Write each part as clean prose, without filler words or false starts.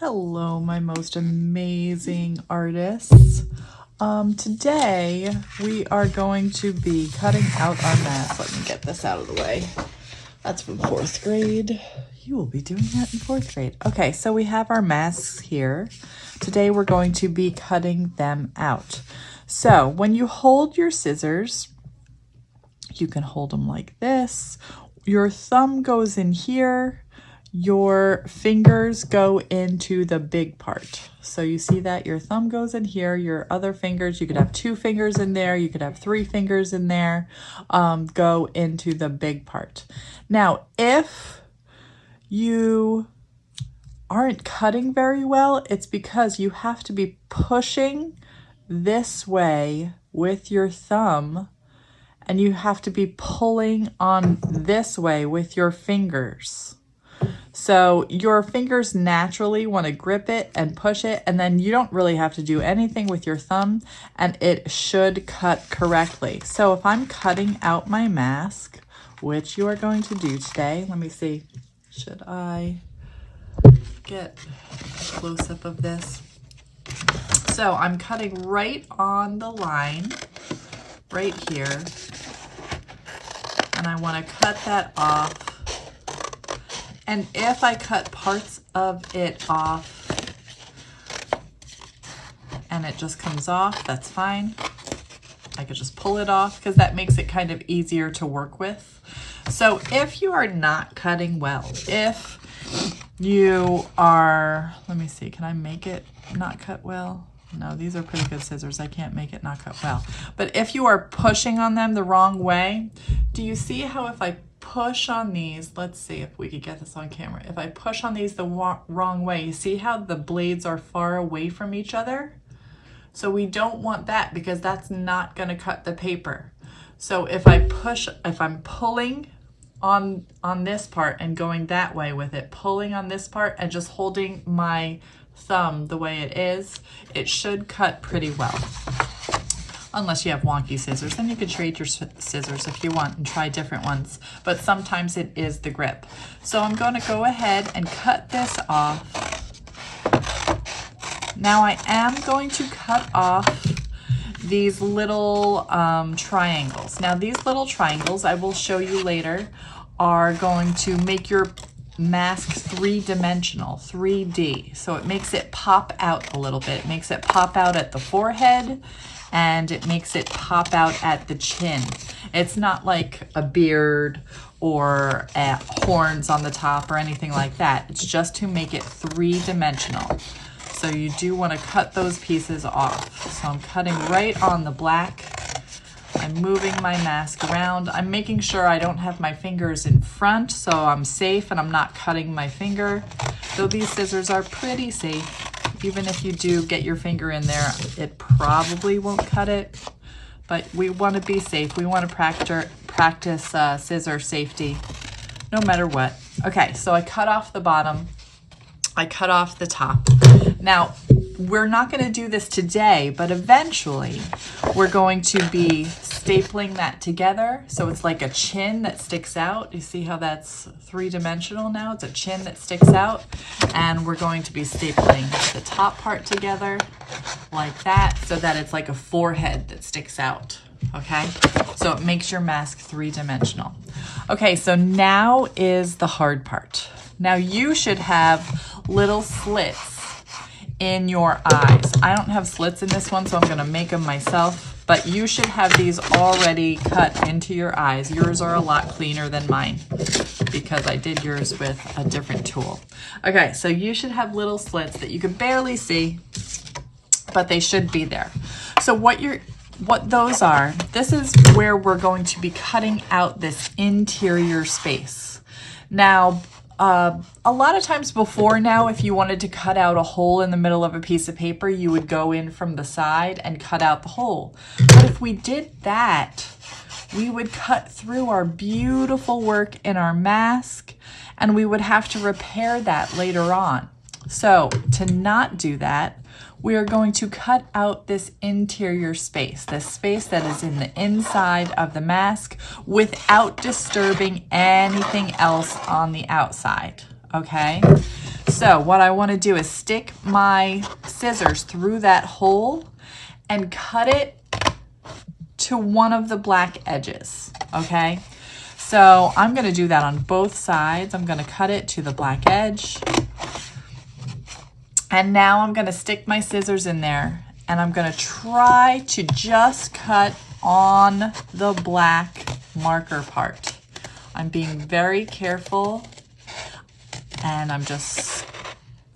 Hello, my most amazing artists. Today we are going to be cutting out our mask. Let me get this out of the way. That's from 4th grade. You will be doing that in 4th grade. Okay, so we have our masks here. Today we're going to be cutting them out. So when you hold your scissors, you can hold them like this. Your thumb goes in here. Your fingers go into the big part. So you see that your thumb goes in here, your other fingers, you could have 2 fingers in there, you could have 3 fingers in there, go into the big part. Now, if you aren't cutting very well, it's because you have to be pushing this way with your thumb, and you have to be pulling on this way with your fingers. So your fingers naturally want to grip it and push it, and then you don't really have to do anything with your thumb, and it should cut correctly. So if I'm cutting out my mask, which you are going to do today, let me see, should I get a close-up of this? So I'm cutting right on the line, right here, and I want to cut that off. And if I cut parts of it off and it just comes off, that's fine. I could just pull it off because that makes it kind of easier to work with. So if you are not cutting well, if you are, let me see, can I make it not cut well? No, these are pretty good scissors. I can't make it not cut well. But if you are pushing on them the wrong way, do you see how if I push on these, let's see if we could get this on camera. If I push on these the wrong way, you see how the blades are far away from each other? So we don't want that because that's not going to cut the paper. So if I push, if I'm pulling on this part and going that way with it, pulling on this part and just holding my thumb the way it is, it should cut pretty well. Unless you have wonky scissors, then you can trade your scissors if you want and try different ones. But sometimes it is the grip. So I'm going to go ahead and cut this off. Now I am going to cut off these little triangles. Now these little triangles, I will show you later, are going to make your mask 3-dimensional, 3D. So it makes it pop out a little bit. It makes it pop out at the forehead, and it makes it pop out at the chin. It's not like a beard or horns on the top or anything like that. It's just to make it 3-dimensional. So you do want to cut those pieces off. So I'm cutting right on the black. I'm moving my mask around. I'm making sure I don't have my fingers in front, so I'm safe and I'm not cutting my finger. Though these scissors are pretty safe. Even if you do get your finger in there, it probably won't cut it, but we want to be safe. We want to practice scissor safety no matter what. Okay, so I cut off the bottom. I cut off the top. Now, we're not going to do this today, but eventually we're going to be stapling that together. So it's like a chin that sticks out. You see how that's 3-dimensional now? It's a chin that sticks out. And we're going to be stapling the top part together like that so that it's like a forehead that sticks out. Okay, so it makes your mask 3-dimensional. Okay, so now is the hard part. Now you should have little slits in your eyes. I don't have slits in this one, so I'm gonna make them myself, but you should have these already cut into your eyes. Yours are a lot cleaner than mine because I did yours with a different tool. Okay, so you should have little slits that you can barely see, but they should be there. So what those are, this is where we're going to be cutting out this interior space. Now, a lot of times before now, if you wanted to cut out a hole in the middle of a piece of paper, you would go in from the side and cut out the hole. But if we did that, we would cut through our beautiful work in our mask, and we would have to repair that later on. So to not do that, we are going to cut out this interior space, this space that is in the inside of the mask without disturbing anything else on the outside, okay? So what I want to do is stick my scissors through that hole and cut it to one of the black edges, okay? So I'm going to do that on both sides. I'm going to cut it to the black edge. And now I'm going to stick my scissors in there and I'm going to try to just cut on the black marker part. I'm being very careful and I'm just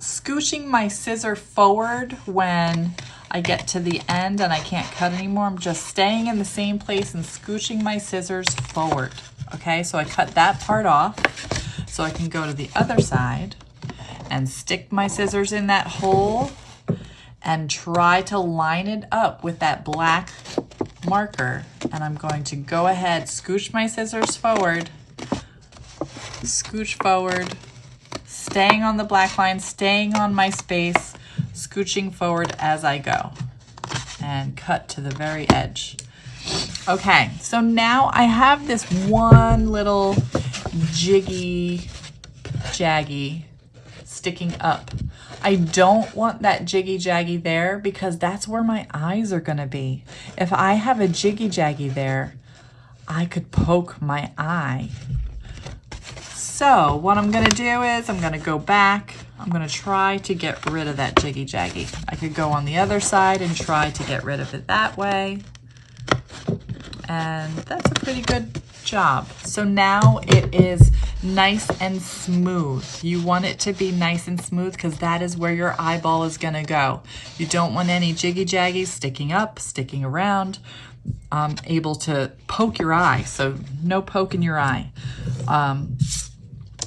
scooching my scissor forward when I get to the end and I can't cut anymore. I'm just staying in the same place and scooching my scissors forward. Okay, so I cut that part off so I can go to the other side and stick my scissors in that hole and try to line it up with that black marker. And I'm going to go ahead, scooch my scissors forward, scooch forward, staying on the black line, staying on my space, scooching forward as I go, and cut to the very edge. Okay, so now I have this one little jiggy jaggy sticking up. I don't want that jiggy jaggy there because that's where my eyes are gonna be. If I have a jiggy jaggy there, I could poke my eye. So what I'm gonna do is I'm gonna go back. I'm gonna try to get rid of that jiggy jaggy. I could go on the other side and try to get rid of it that way. And that's a pretty good job. So now it is nice and smooth. You want it to be nice and smooth because that is where your eyeball is gonna go. You don't want any jiggy jaggies sticking up, sticking around, able to poke your eye. So no poke in your eye.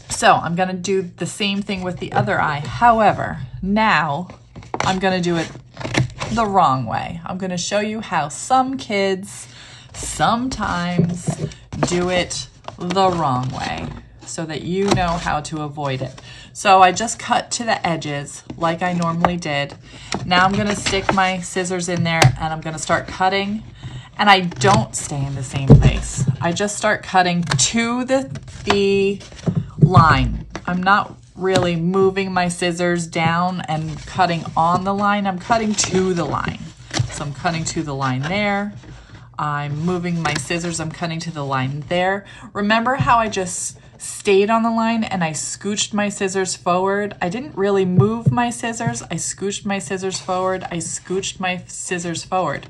So I'm gonna do the same thing with the other eye. However, now I'm gonna do it the wrong way. I'm gonna show you how some kids sometimes do it the wrong way so that you know how to avoid it. So I just cut to the edges like I normally did. Now I'm gonna stick my scissors in there and I'm gonna start cutting, and I don't stay in the same place. I just start cutting to the line. I'm not really moving my scissors down and cutting on the line. I'm cutting to the line. So I'm cutting to the line there. I'm moving my scissors, I'm cutting to the line there. Remember how I just stayed on the line and I scooched my scissors forward? I didn't really move my scissors. I scooched my scissors forward. I scooched my scissors forward.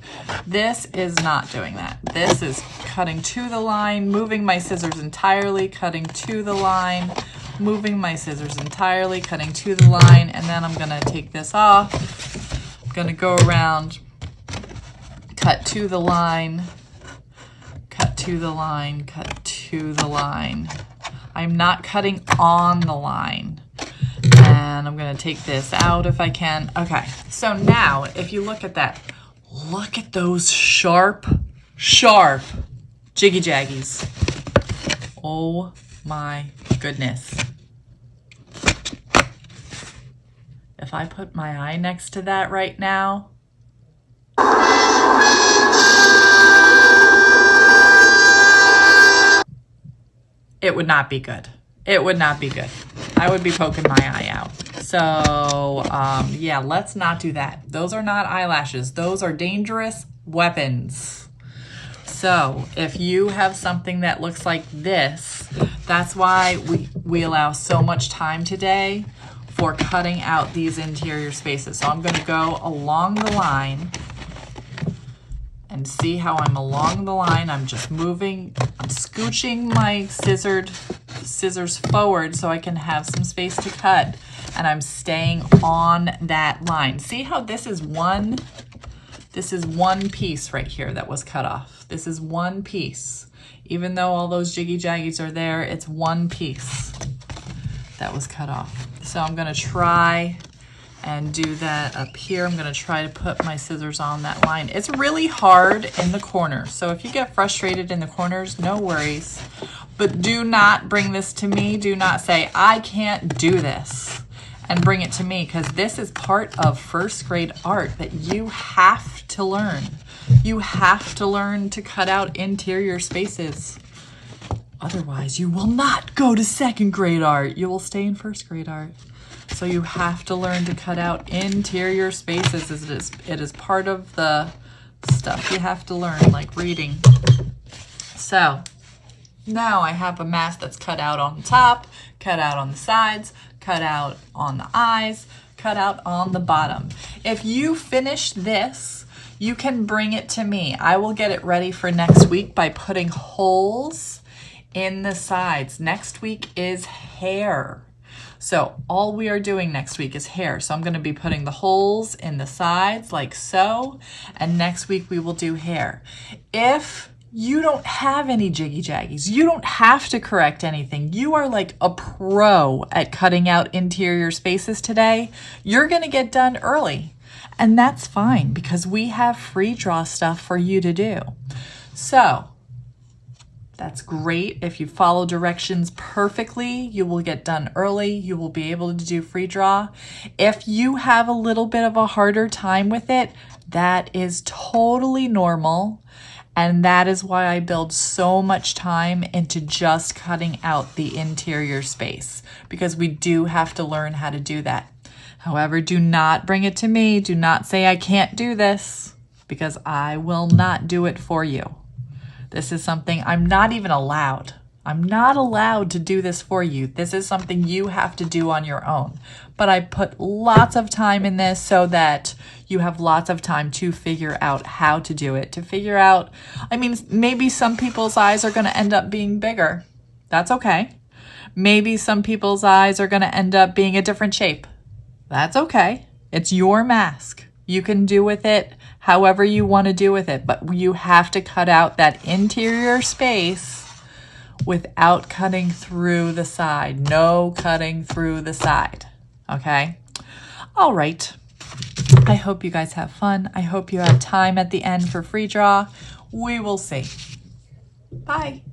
This is not doing that. This is cutting to the line, moving my scissors entirely, cutting to the line, moving my scissors entirely, cutting to the line, and then I'm gonna take this off. I'm gonna go around, cut to the line, cut to the line, cut to the line. I'm not cutting on the line. And I'm gonna take this out if I can. Okay, so now if you look at that, look at those sharp jiggy jaggies. Oh my goodness. If I put my eye next to that right now, it would not be good. It would not be good. I would be poking my eye out. So yeah, let's not do that. Those are not eyelashes. Those are dangerous weapons. So if you have something that looks like this, that's why we allow so much time today for cutting out these interior spaces. So I'm gonna go along the line and see how I'm along the line. I'm just moving, I'm scooching my scissors forward so I can have some space to cut, and I'm staying on that line. See how this is one piece right here that was cut off. This is one piece. Even though all those jiggy jaggies are there, it's one piece that was cut off. So I'm gonna try and do that up here. I'm gonna try to put my scissors on that line. It's really hard in the corners. So if you get frustrated in the corners, no worries. But do not bring this to me. Do not say, I can't do this, and bring it to me, because this is part of first grade art that you have to learn. You have to learn to cut out interior spaces. Otherwise, you will not go to second grade art. You will stay in first grade art. So you have to learn to cut out interior spaces. It is part of the stuff you have to learn, like reading. So now I have a mask that's cut out on the top, cut out on the sides, cut out on the eyes, cut out on the bottom. If you finish this, you can bring it to me. I will get it ready for next week by putting holes in the sides. Next week is hair. So all we are doing next week is hair. So I'm going to be putting the holes in the sides like so. And next week we will do hair. If you don't have any jiggy jaggies, you don't have to correct anything, you are like a pro at cutting out interior spaces today, you're going to get done early. And that's fine because we have free draw stuff for you to do. So that's great. If you follow directions perfectly, you will get done early. You will be able to do free draw. If you have a little bit of a harder time with it, that is totally normal. And that is why I build so much time into just cutting out the interior space, because we do have to learn how to do that. However, do not bring it to me. Do not say I can't do this, because I will not do it for you. This is something I'm not even allowed. I'm not allowed to do this for you. This is something you have to do on your own. But I put lots of time in this so that you have lots of time to figure out how to do it. To figure out, I mean, maybe some people's eyes are going to end up being bigger. That's okay. Maybe some people's eyes are going to end up being a different shape. That's okay. It's your mask. You can do with it however you want to do with it, but you have to cut out that interior space without cutting through the side. No cutting through the side. Okay? All right. I hope you guys have fun. I hope you have time at the end for free draw. We will see. Bye.